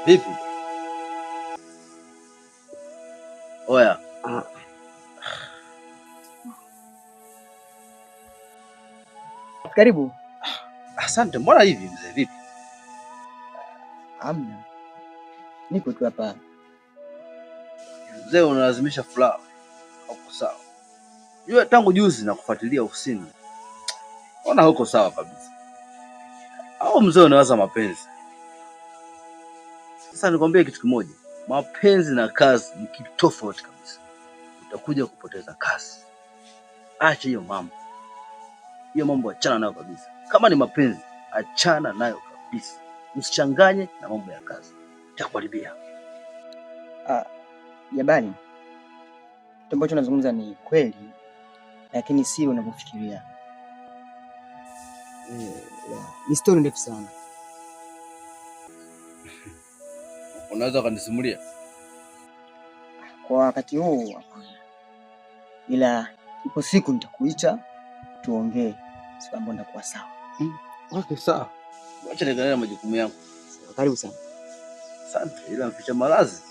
Vipi? Oya. Karibu. Asante. Mbona hivi mzee, vipi? Amna. Niko tu hapa. Mzee unalazimisha furaha. Huko sawa. Jua tangu juzi na kufuatilia ofisini. Ona huko sawa kabisa. Au mzee unawaza mapenzi? Sasa nikwambie kitu kimoja. Mapenzi na kazi ni kitu tofauti kabisa. Utakuja kupoteza kazi. Acha hiyo mambo. Hiyo mambo achana nayo kabisa. Kama ni mapenzi, achana nayo kabisa. Usichanganye na mambo ya kazi. Itakuharibia. Jabani. Kitu ambacho nazungumza ni kweli, lakini si unavyofikiria. Ni story ndefu sana. Unaweza kunisimulia? Kwa wakati huu hapana. Ila ipo siku nitakuita tuongee. Siku ambayo ndakuwa sawa. Okay, sawa. Acha niendelee na majukumu yangu. Karibu sana. Asante, ila mficha malazi.